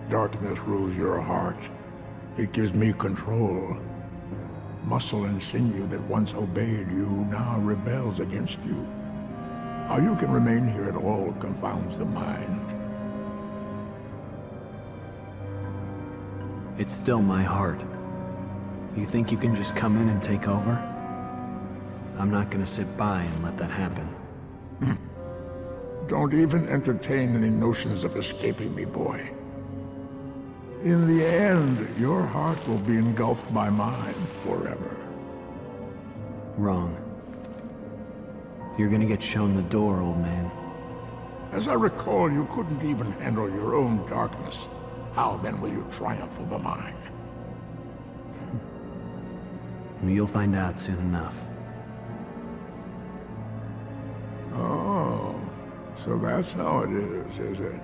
Darkness rules your heart. It gives me control. Muscle and sinew that once obeyed you now rebels against you. How you can remain here at all confounds the mind. It's still my heart. You think you can just come in and take over? I'm not gonna sit by and let that happen. Don't even entertain any notions of escaping me, boy. In the end, your heart will be engulfed by mine forever. Wrong. You're gonna get shown the door, old man. As I recall, you couldn't even handle your own darkness. How then will you triumph over mine? You'll find out soon enough. Oh, so that's how it is it?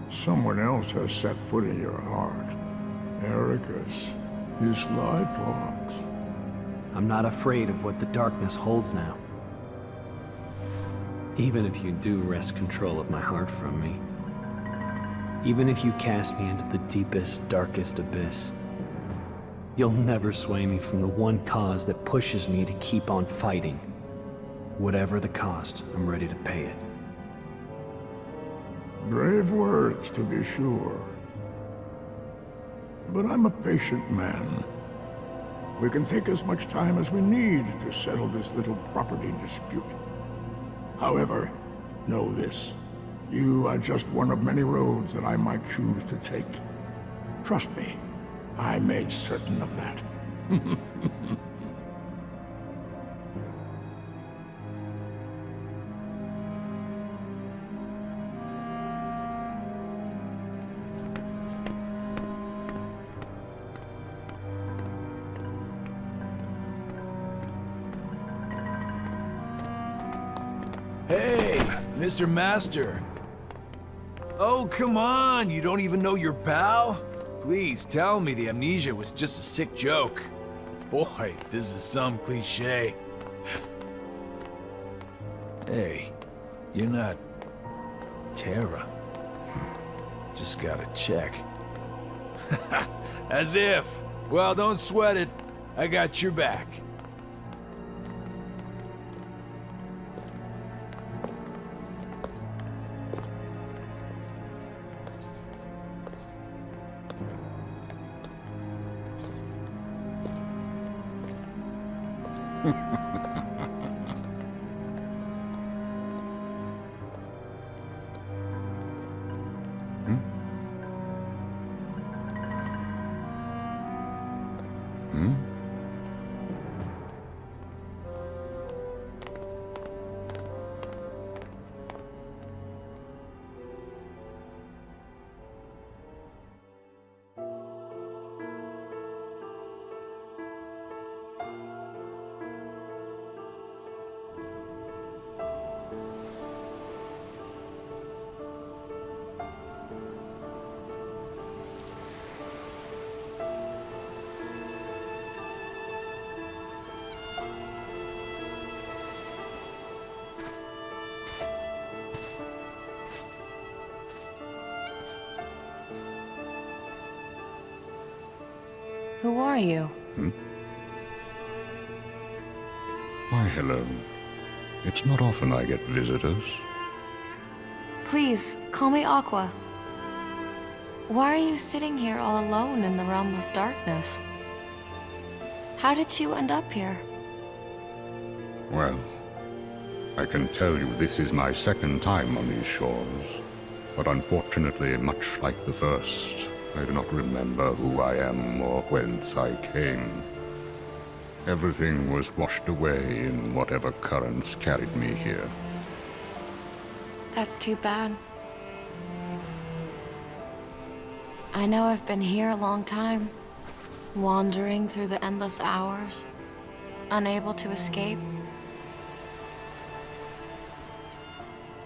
Someone else has set foot in your heart. Ericus, you sly fox. I'm not afraid of what the darkness holds now. Even if you do wrest control of my heart from me. Even if you cast me into the deepest, darkest abyss. You'll never sway me from the one cause that pushes me to keep on fighting. Whatever the cost, I'm ready to pay it. Brave words, to be sure. But I'm a patient man. We can take as much time as we need to settle this little property dispute. However, know this. You are just one of many roads that I might choose to take. Trust me, I made certain of that. Hey, Mr. Master. Oh, come on, you don't even know your pal? Please tell me the amnesia was just a sick joke. Boy, this is some cliche. Hey, you're not Terra. Just gotta check. As if. Well, don't sweat it. I got your back. Who are you? Why, hello. It's not often I get visitors. Please, call me Aqua. Why are you sitting here all alone in the realm of darkness? How did you end up here? Well, I can tell you this is my second time on these shores. But unfortunately, much like the first, I do not remember who I am or whence I came. Everything was washed away in whatever currents carried me here. That's too bad. I know I've been here a long time, wandering through the endless hours, unable to escape.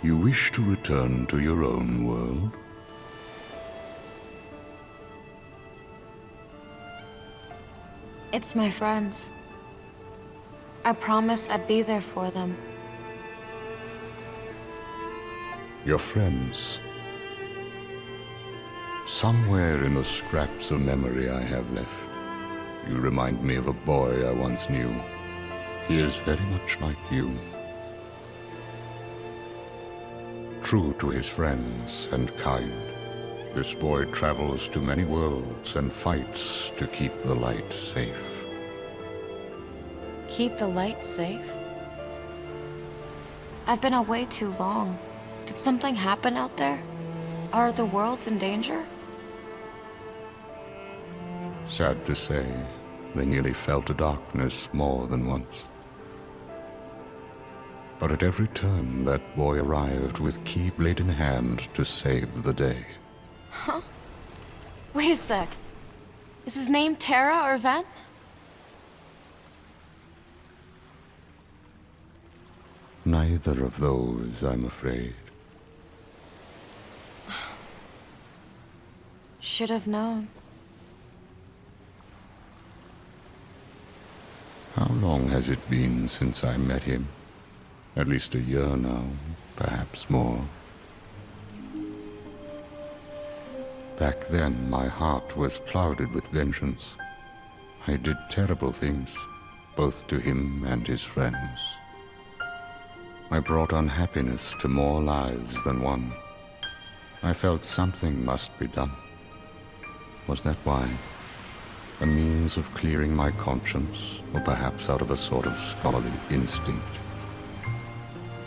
You wish to return to your own world? It's my friends. I promised I'd be there for them. Your friends? Somewhere in the scraps of memory I have left, you remind me of a boy I once knew. He is very much like you. True to his friends and kind, this boy travels to many worlds and fights to keep the light safe. Keep the light safe? I've been away too long. Did something happen out there? Are the worlds in danger? Sad to say, they nearly fell to darkness more than once. But at every turn, that boy arrived with keyblade in hand to save the day. Huh? Wait a sec. Is his name Terra or Ven? Neither of those, I'm afraid. Should have known. How long has it been since I met him? At least a year now, perhaps more. Back then, my heart was clouded with vengeance. I did terrible things, both to him and his friends. I brought unhappiness to more lives than one. I felt something must be done. Was that why? A means of clearing my conscience, or perhaps out of a sort of scholarly instinct?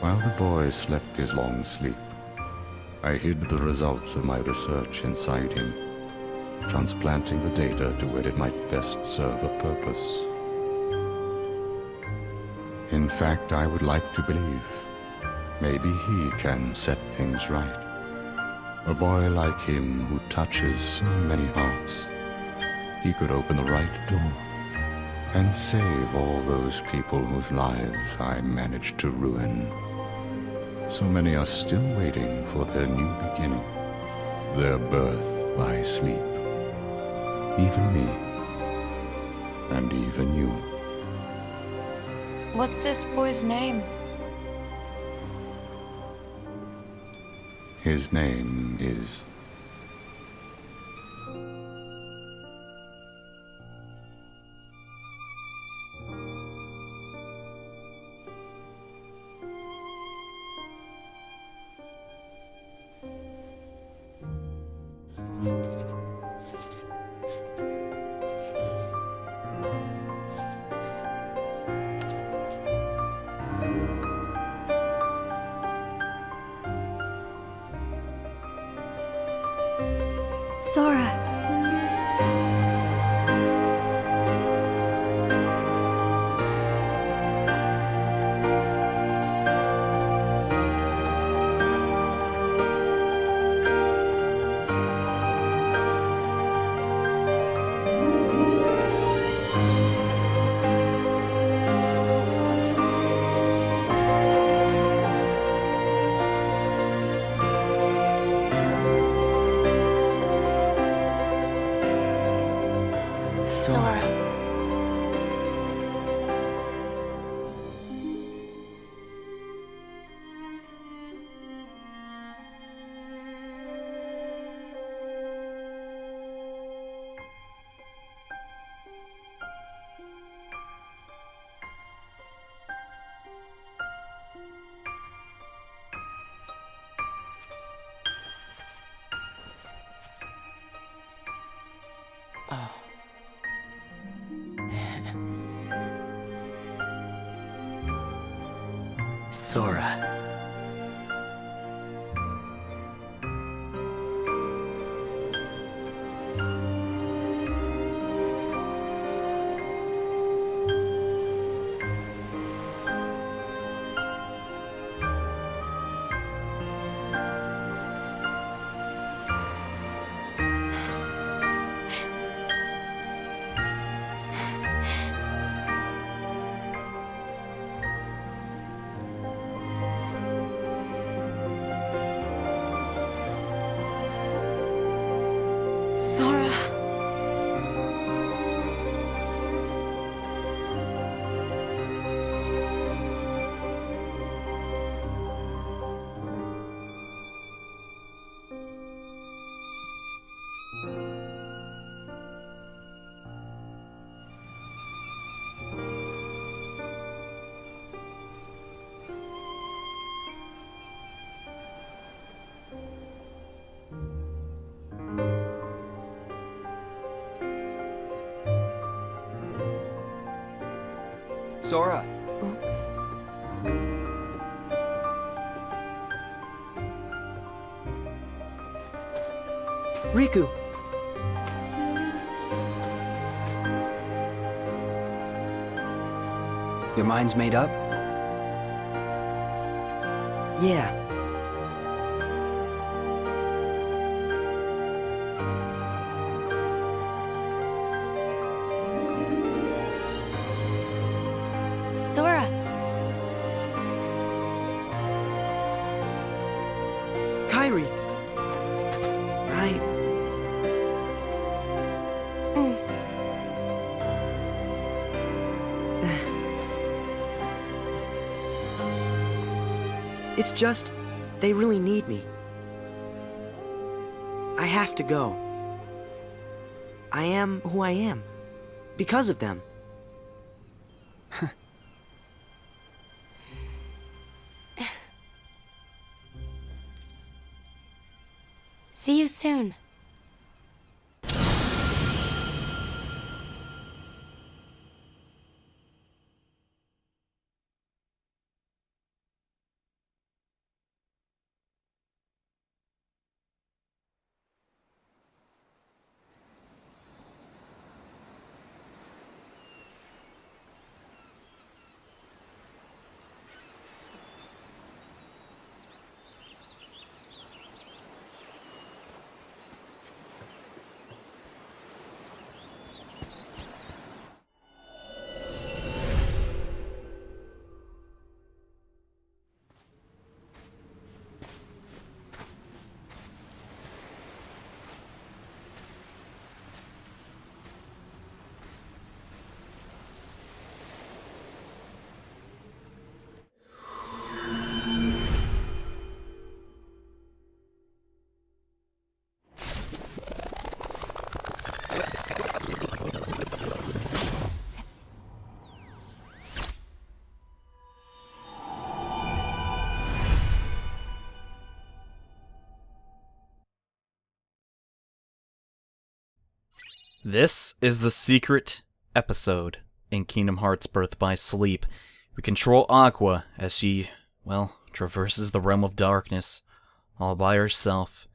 While the boy slept his long sleep, I hid the results of my research inside him, transplanting the data to where it might best serve a purpose. In fact, I would like to believe maybe he can set things right. A boy like him who touches so many hearts, he could open the right door and save all those people whose lives I managed to ruin. So many are still waiting for their new beginning, their birth by sleep. Even me, and even you. What's this boy's name? His name is... Sora. Sora. Sora. Sora. Riku. Your mind's made up? Yeah. Sora, Kairi. It's just, they really need me. I have to go. I am who I am. Because of them. see you soon. This is the secret episode in Kingdom Hearts Birth by Sleep. We control Aqua as she, well, traverses the realm of darkness all by herself.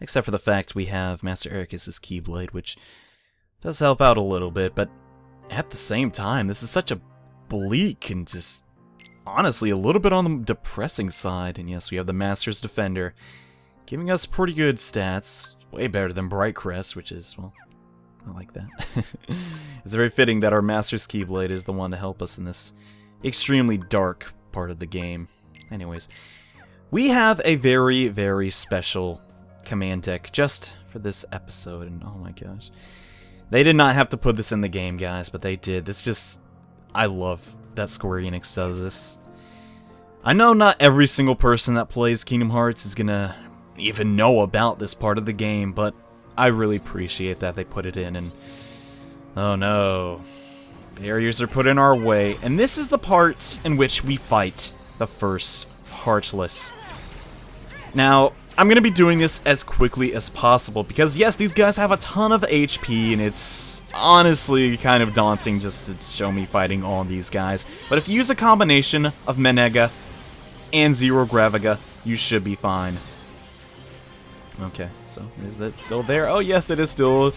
Except for the fact we have Master Ericus's Keyblade, which does help out a little bit, but at the same time, this is such a bleak and just honestly a little bit on the depressing side. And yes, we have the Master's Defender giving us pretty good stats, way better than Bright Crest, which is, well, I like that. It's very fitting that our Master's Keyblade is the one to help us in this extremely dark part of the game. Anyways, we have a very, very special command deck just for this episode, and oh my gosh. They did not have to put this in the game, guys, but they did. This just... I love that Square Enix does this. I know not every single person that plays Kingdom Hearts is gonna even know about this part of the game, but I really appreciate that they put it in, and oh no, barriers are put in our way, and this is the part in which we fight the first Heartless. Now, I'm going to be doing this as quickly as possible, because yes, these guys have a ton of HP, and it's honestly kind of daunting just to show me fighting all these guys, but if you use a combination of Menega and Zero Graviga, you should be fine. Okay, so is that still there? Oh yes, it is still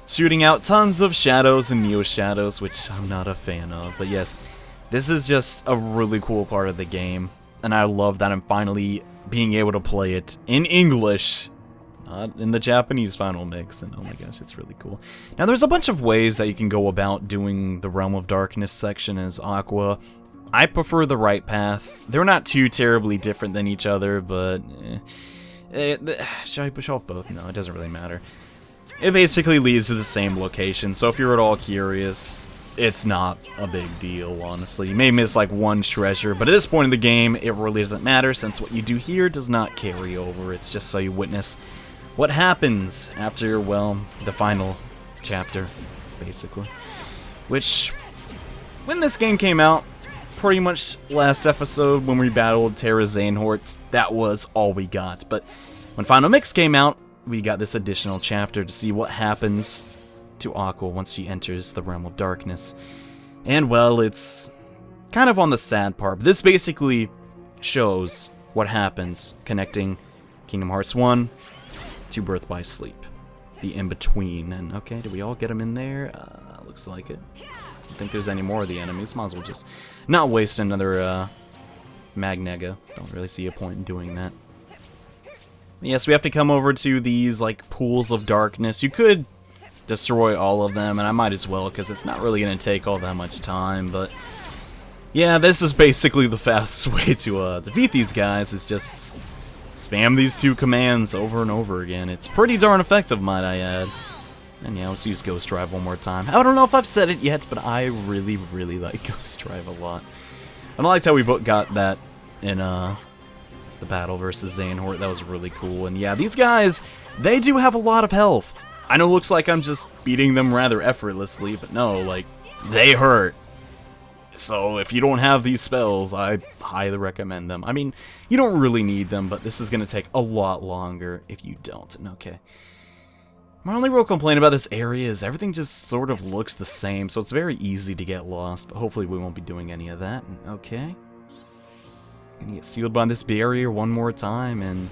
shooting out tons of shadows and Neo Shadows, which I'm not a fan of. But yes, this is just a really cool part of the game, and I love that I'm finally being able to play it in English, not in the Japanese final mix, and oh my gosh, it's really cool. Now there's a bunch of ways that you can go about doing the Realm of Darkness section as Aqua. I prefer the right path. They're not too terribly different than each other, but... should I push off both? No, it doesn't really matter. It basically leads to the same location, so if you're at all curious, it's not a big deal, honestly. You may miss like one treasure, but at this point in the game, it really doesn't matter, since what you do here does not carry over. It's just so you witness what happens after, well, the final chapter, basically. Which, when this game came out, pretty much last episode when we battled Terra Xehanort, that was all we got. But when Final Mix came out, we got this additional chapter to see what happens to Aqua once she enters the Realm of Darkness. And, well, it's kind of on the sad part. But this basically shows what happens connecting Kingdom Hearts 1 to Birth by Sleep. The in-between. And, okay, did we all get them in there? Looks like it. I don't think there's any more of the enemies. Might as well just not waste another Magnega. Don't really see a point in doing that. Yes, we have to come over to these, like, pools of darkness. You could destroy all of them, and I might as well, because it's not really going to take all that much time, but yeah, this is basically the fastest way to defeat these guys, is just spam these 2 commands over and over again. It's pretty darn effective, might I add. And yeah, let's use Ghost Drive one more time. I don't know if I've said it yet, but I really, really like Ghost Drive a lot. And I liked how we both got that in the battle versus Xehanort. That was really cool. And yeah, these guys, they do have a lot of health. I know it looks like I'm just beating them rather effortlessly, but no, like, they hurt. So if you don't have these spells, I highly recommend them. I mean, you don't really need them, but this is going to take a lot longer if you don't. And okay. My only real complaint about this area is everything just sort of looks the same, so it's very easy to get lost, but hopefully we won't be doing any of that. And okay. Gonna get sealed by this barrier one more time, and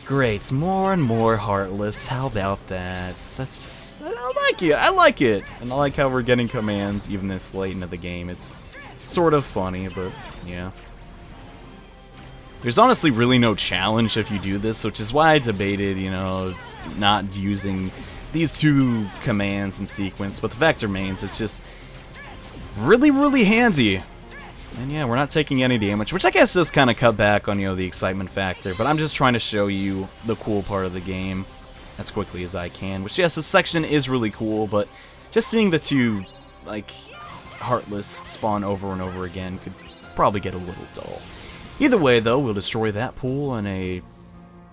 great, more and more Heartless. How about that? That's just, I like it. I like it. And I like how we're getting commands even this late into the game. It's sort of funny, but yeah. There's honestly really no challenge if you do this, which is why I debated, you know, not using these 2 commands in sequence. But the fact remains, it's just really, really handy. And yeah, we're not taking any damage, which I guess does kind of cut back on, you know, the excitement factor. But I'm just trying to show you the cool part of the game as quickly as I can. Which, yes, this section is really cool, but just seeing the 2, like, Heartless spawn over and over again could probably get a little dull. Either way, though, we'll destroy that pool, and a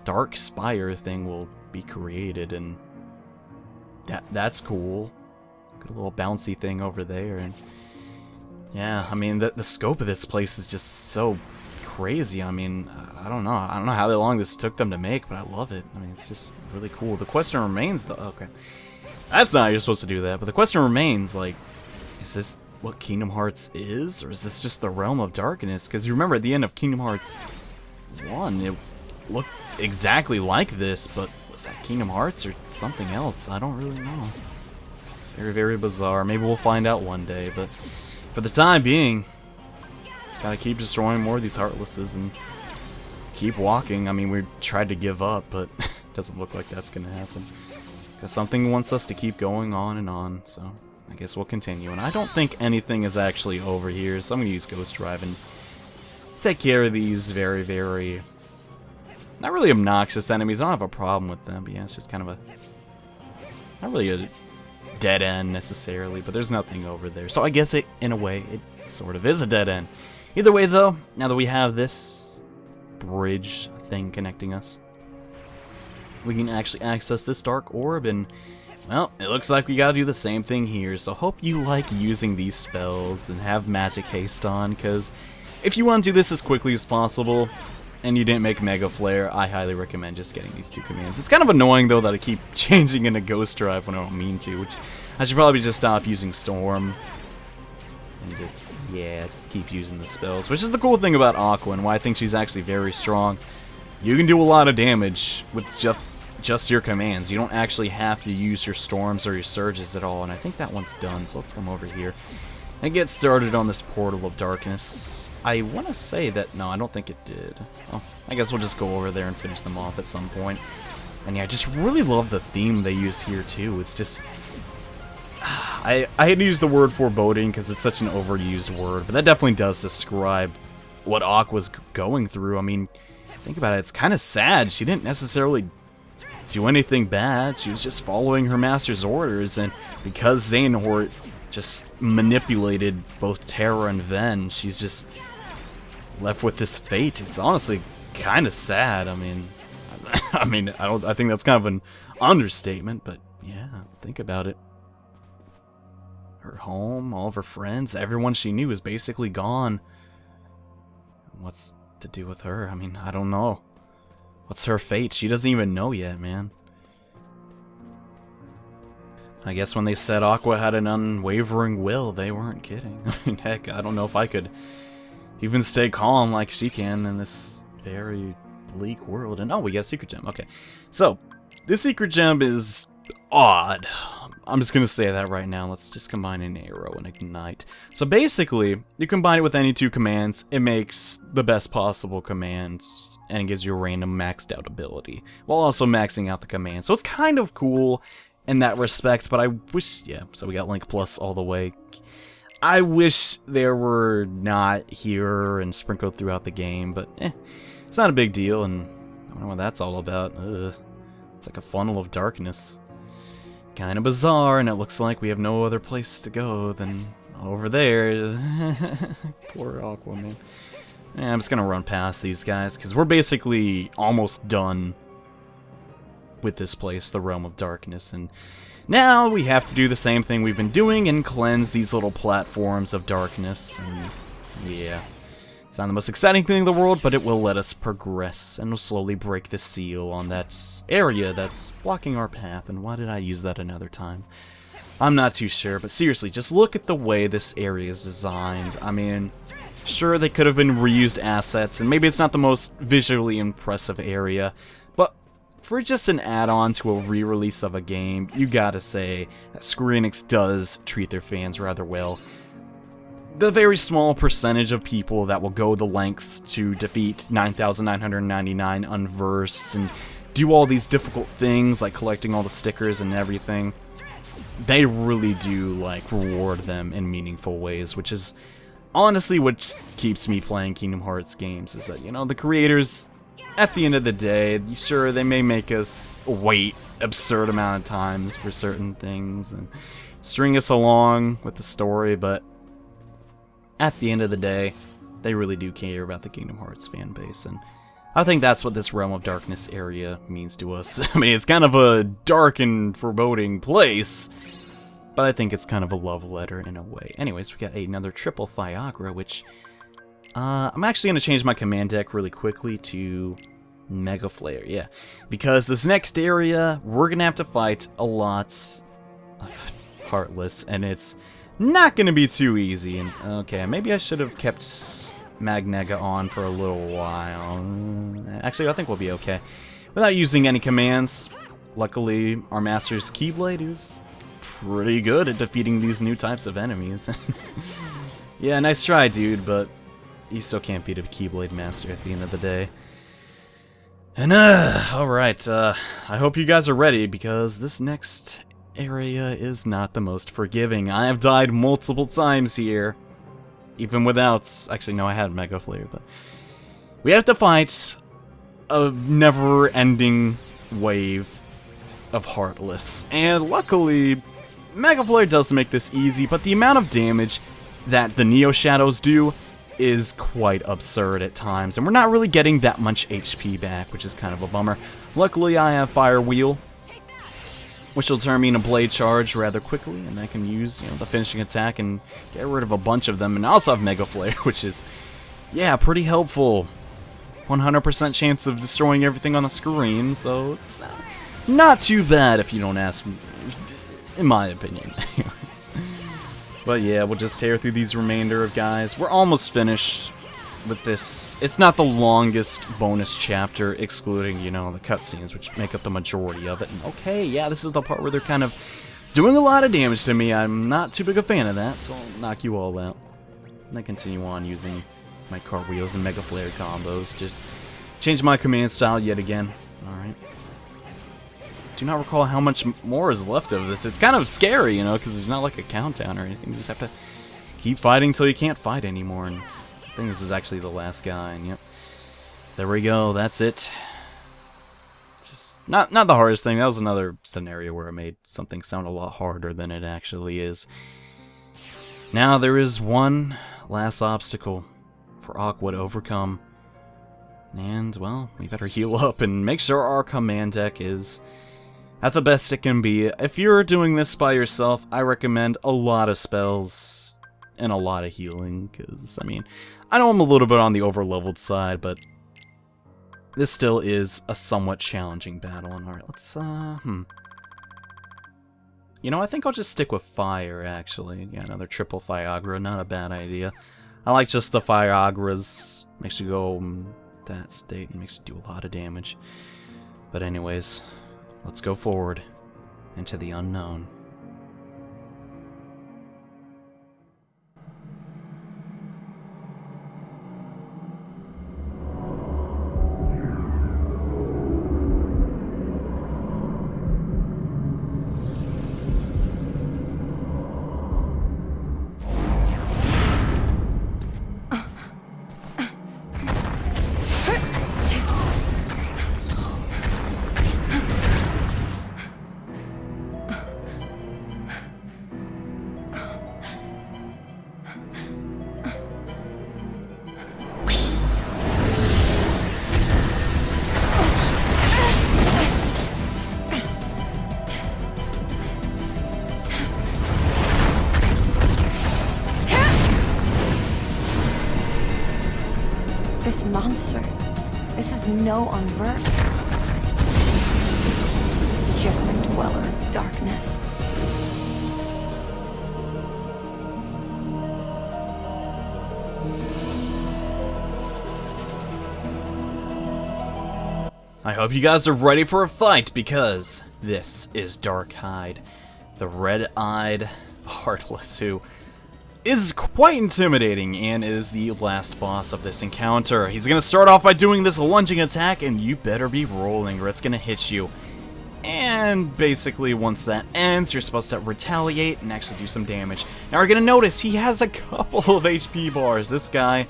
Dark Spire thing will be created, and that's cool. Got a little bouncy thing over there, and yeah, I mean, the scope of this place is just so crazy. I mean, I don't know how long this took them to make, but I love it. I mean, it's just really cool. The question remains, though. Okay, that's not how you're supposed to do that, but the question remains, like, is this what Kingdom Hearts is, or is this just the realm of darkness? Because you remember at the end of Kingdom Hearts 1, it looked exactly like this, but was that Kingdom Hearts or something else? I don't really know. It's very, very bizarre. Maybe we'll find out one day, but for the time being, just gotta keep destroying more of these Heartlesses and keep walking. I mean, we tried to give up, but it doesn't look like that's gonna happen. Because something wants us to keep going on and on, so I guess we'll continue. And I don't think anything is actually over here, so I'm going to use Ghost Drive and take care of these very, very, not really obnoxious enemies. I don't have a problem with them, but yeah, it's just kind of a, not really a dead end necessarily, but there's nothing over there. So I guess it, in a way, it sort of is a dead end. Either way, though, now that we have this bridge thing connecting us, we can actually access this dark orb, and well, it looks like we gotta do the same thing here, so hope you like using these spells and have magic haste on, because if you want to do this as quickly as possible, and you didn't make Mega Flare, I highly recommend just getting these 2 commands. It's kind of annoying, though, that I keep changing into Ghost Drive when I don't mean to, which I should probably just stop using Storm, and just, yeah, just keep using the spells, which is the cool thing about Aqua, and why I think she's actually very strong. You can do a lot of damage with just your commands. You don't actually have to use your storms or your surges at all, and I think that one's done, so let's come over here and get started on this portal of darkness. I want to say that, no, I don't think it did. Well, I guess we'll just go over there and finish them off at some point. And yeah, I just really love the theme they use here too. It's just, I hate to use the word foreboding because it's such an overused word, but that definitely does describe what Aqua's going through. I mean, think about it, it's kind of sad. She didn't necessarily do anything bad. She was just following her master's orders, and because Xehanort just manipulated both Terra and Ven, she's just left with this fate. It's honestly kind of sad. I mean, I think that's kind of an understatement, but yeah, think about it. Her home, all of her friends, everyone she knew is basically gone. What's to do with her? I mean, I don't know. What's her fate? She doesn't even know yet, man. I guess when they said Aqua had an unwavering will, they weren't kidding. I mean, heck, I don't know if I could even stay calm like she can in this very bleak world. And oh, we got a secret gem. Okay. So, this secret gem is odd. I'm just gonna say that right now. Let's just combine an arrow and ignite. So basically, you combine it with any two commands, it makes the best possible commands, and it gives you a random maxed out ability, while also maxing out the command. So it's kind of cool in that respect, but I wish, yeah, so we got Link Plus all the way. I wish there were not here and sprinkled throughout the game, but it's not a big deal, and I don't know what that's all about. Ugh. It's like a funnel of darkness. Kind of bizarre, and it looks like we have no other place to go than over there. Poor Aqua, man. Yeah, I'm just gonna run past these guys, because we're basically almost done with this place, the Realm of Darkness, and now we have to do the same thing we've been doing and cleanse these little platforms of darkness, and yeah. It's not the most exciting thing in the world, but it will let us progress, and will slowly break the seal on that area that's blocking our path. And why did I use that another time? I'm not too sure, but seriously, just look at the way this area is designed. I mean, sure, they could have been reused assets, and maybe it's not the most visually impressive area, but for just an add-on to a re-release of a game, you gotta say that Square Enix does treat their fans rather well. The very small percentage of people that will go the lengths to defeat 9,999 unversed and do all these difficult things like collecting all the stickers and everything, they really do like reward them in meaningful ways, which is honestly what keeps me playing Kingdom Hearts games, is that, you know, the creators, at the end of the day, sure, they may make us wait absurd amount of times for certain things and string us along with the story, but at the end of the day, they really do care about the Kingdom Hearts fan base, and I think that's what this Realm of Darkness area means to us. I mean, it's kind of a dark and foreboding place, but I think it's kind of a love letter in a way. Anyways, we got another triple Viagra, which I'm actually going to change my command deck really quickly to Mega Flare, yeah, because this next area, we're going to have to fight a lot of Heartless, and it's not going to be too easy. And okay, maybe I should have kept Magnega on for a little while. Actually, I think we'll be okay without using any commands. Luckily, our master's Keyblade is pretty good at defeating these new types of enemies. Yeah, nice try, dude, but you still can't beat a Keyblade master at the end of the day. And alright, I hope you guys are ready, because this next area is not the most forgiving. I have died multiple times here, even without... Actually, no, I had Mega Flare, but... We have to fight a never-ending wave of Heartless, and luckily, Mega Flare does make this easy, but the amount of damage that the Neo Shadows do is quite absurd at times, and we're not really getting that much HP back, which is kind of a bummer. Luckily, I have Fire Wheel, which will turn me into Blade Charge rather quickly, and I can use, you know, the finishing attack and get rid of a bunch of them. And I also have Mega Flare, which is, yeah, pretty helpful. 100% chance of destroying everything on the screen, so it's not too bad if you don't ask me, in my opinion. But yeah, we'll just tear through these remainder of guys. We're almost finished with this. It's not the longest bonus chapter, excluding, you know, the cutscenes, which make up the majority of it. And okay, yeah, this is the part where they're kind of doing a lot of damage to me. I'm not too big a fan of that, so I'll knock you all out. And I continue on using my cartwheels and Mega Flare combos. Just change my command style yet again. Alright. Do not recall how much more is left of this. It's kind of scary, you know, because there's not like a countdown or anything. You just have to keep fighting until you can't fight anymore. And I think this is actually the last guy, and yep. There we go, that's it. It's just not the hardest thing. That was another scenario where I made something sound a lot harder than it actually is. Now there is one last obstacle for Aqua to overcome. And, well, we better heal up and make sure our command deck is at the best it can be. If you're doing this by yourself, I recommend a lot of spells and a lot of healing, because, I mean, I know I'm a little bit on the over-leveled side, but this still is a somewhat challenging battle. And alright, let's, You know, I think I'll just stick with fire, actually. Yeah, another triple Viagra, not a bad idea. I like just the Viagras. Makes you go that state and makes you do a lot of damage. But anyways, let's go forward into the unknown. This monster. This is no unversed. Just a dweller of darkness. I hope you guys are ready for a fight, because this is Darkhide, the red-eyed Heartless, who is quite intimidating and is the last boss of this encounter. He's going to start off by doing this lunging attack, and you better be rolling or it's going to hit you. And basically, once that ends, you're supposed to retaliate and actually do some damage. Now, you're going to notice he has a couple of HP bars. This guy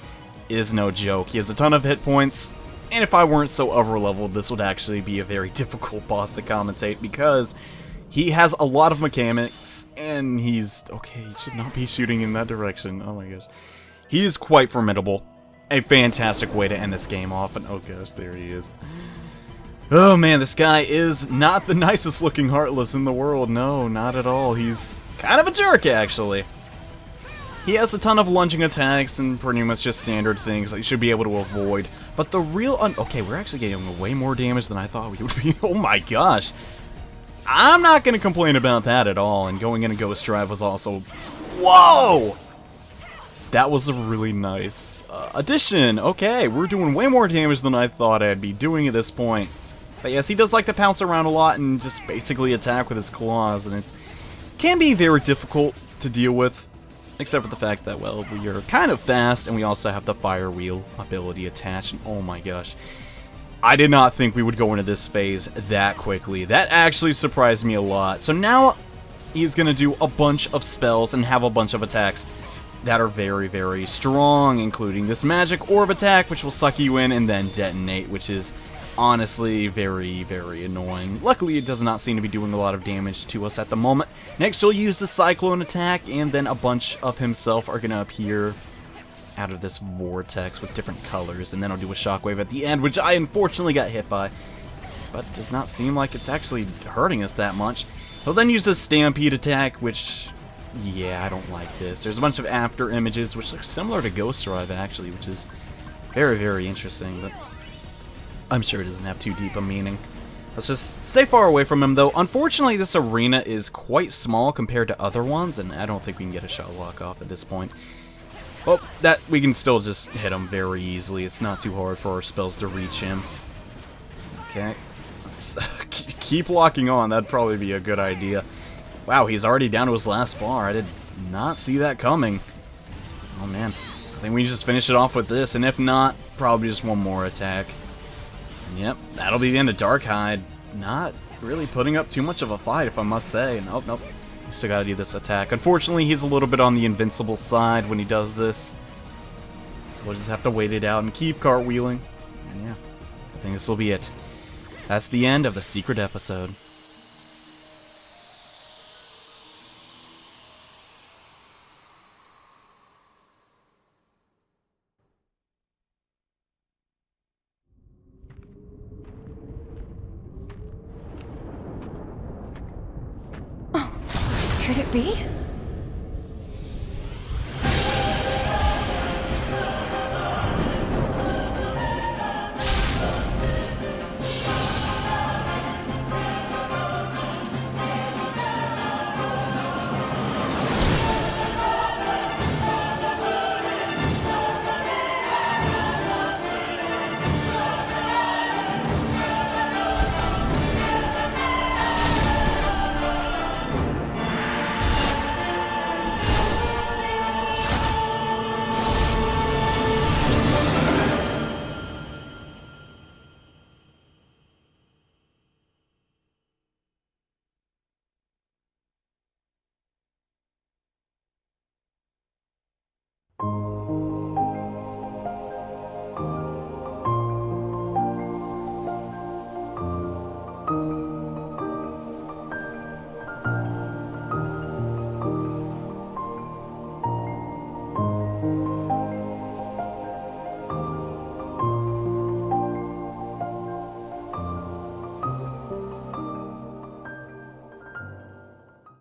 is no joke. He has a ton of hit points. And if I weren't so over-leveled, this would actually be a very difficult boss to commentate, because he has a lot of mechanics, and he's... okay, he should not be shooting in that direction. Oh my gosh. He is quite formidable. A fantastic way to end this game off, and oh gosh, there he is. Oh man, this guy is not the nicest looking Heartless in the world. No, not at all. He's kind of a jerk, actually. He has a ton of lunging attacks and pretty much just standard things that you should be able to avoid. But the real... okay, we're actually getting way more damage than I thought we would be. Oh my gosh. I'm not going to complain about that at all. And going into Ghost Drive was also... whoa! That was a really nice addition. Okay, we're doing way more damage than I thought I'd be doing at this point. But yes, he does like to pounce around a lot and just basically attack with his claws. And it can be very difficult to deal with. Except for the fact that, well, we are kind of fast, and we also have the fire wheel ability attached, and oh my gosh. I did not think we would go into this phase that quickly. That actually surprised me a lot. So now, he's going to do a bunch of spells and have a bunch of attacks that are very, very strong, including this magic orb attack, which will suck you in and then detonate, which is honestly very, very annoying. Luckily, it does not seem to be doing a lot of damage to us at the moment. Next, he'll use the Cyclone attack, and then a bunch of himself are going to appear out of this vortex with different colors, and then I'll do a shockwave at the end, which I unfortunately got hit by, but it does not seem like it's actually hurting us that much. He'll then use the Stampede attack, which, yeah, I don't like this. There's a bunch of after images, which look similar to Ghost Drive, actually, which is very, very interesting, but I'm sure it doesn't have too deep a meaning. Let's just stay far away from him, though. Unfortunately, this arena is quite small compared to other ones, and I don't think we can get a shot lock off at this point. Well, that we can still just hit him very easily. It's not too hard for our spells to reach him. Okay, let's keep locking on. That'd probably be a good idea. Wow, he's already down to his last bar. I did not see that coming. Oh man, I think we just finish it off with this, and if not, probably just one more attack. Yep, that'll be the end of Darkhide. Not really putting up too much of a fight, if I must say. Nope, nope. We still gotta do this attack. Unfortunately, he's a little bit on the invincible side when he does this. So we'll just have to wait it out and keep cartwheeling. And yeah, I think this will be it. That's the end of the secret episode. Could it be?